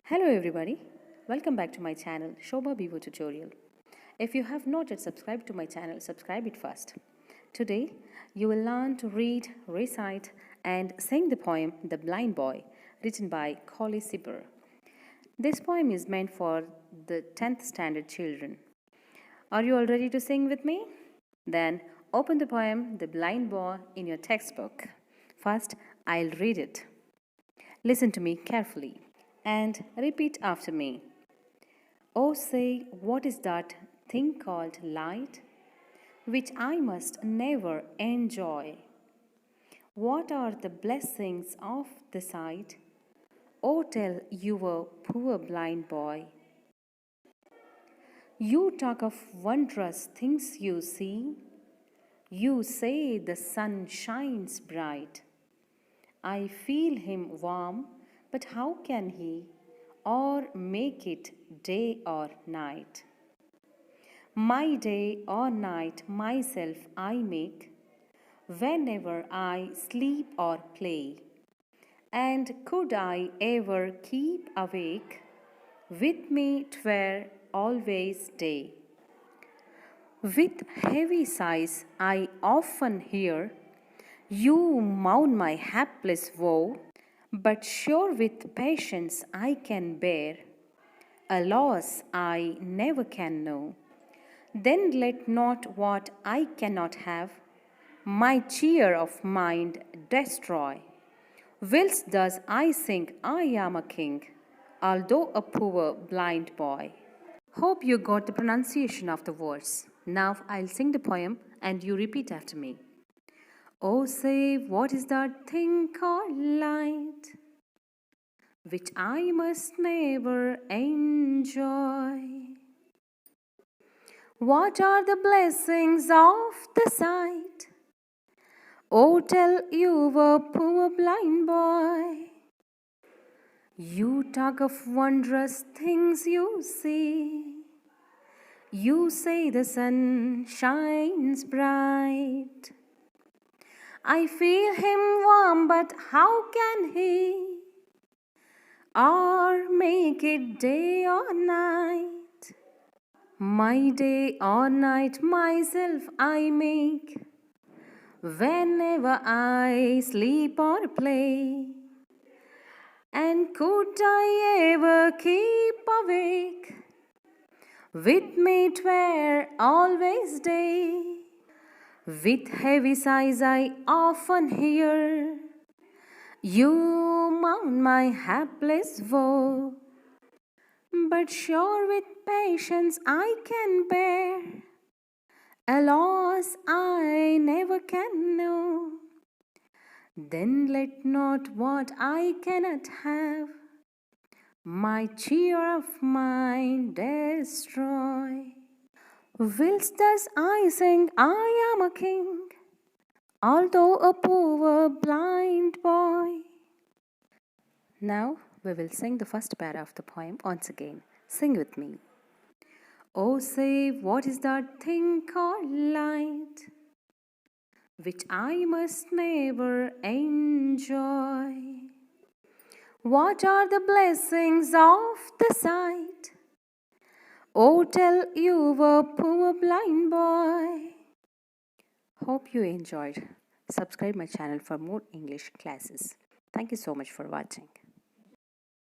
Hello everybody, welcome back to my channel Shobha B O tutorial. If you have not yet subscribed to my channel, subscribe it first. Today you will learn to read, recite and sing the poem The Blind Boy, written by Colley Cibber. This poem is meant for the 10th standard children. Are you all ready to sing with me? Then open the poem The Blind Boy in your textbook. First, I'll read it. Listen to me carefully and repeat after me. Oh, say, what is that thing called light, which I must never enjoy? What are the blessings of the sight? Oh, tell your poor blind boy. You talk of wondrous things you see. You say the sun shines bright. I feel him warm, but how can he or make it day or night? My day or night myself I make, whenever I sleep or play. And could I ever keep awake, with me 'twere always day. With heavy sighs I often hear you mourn my hapless woe, but sure with patience I can bear a loss I never can know. Then let not what I cannot have my cheer of mind destroy. Whilst thus I think I am a king, although a poor blind boy. Hope you got the pronunciation of the words. Now I'll sing the poem and you repeat after me. Oh, say, what is that thing called light, which I must never enjoy? What are the blessings of the sight? Oh, tell you a poor blind boy. You talk of wondrous things you see. You say the sun shines bright. I feel him warm, but how can he or make it day or night? My day or night myself I make, whenever I sleep or play. And could I ever keep awake, with me 'twere always day. With heavy sighs I often hear you mourn my hapless woe, but sure with patience I can bear a loss I never can know. Then let not what I cannot have my cheer of mind destroy. Whilst thus I sing I am a king, although a poor blind boy. Now we will sing the first para of the poem once again. Sing with me. Oh, say, what is that thing called light, which I must never enjoy? What are the blessings of the sight? Oh, tell you a poor blind boy. Hope you enjoyed. Subscribe my channel for more English classes. Thank you so much for watching.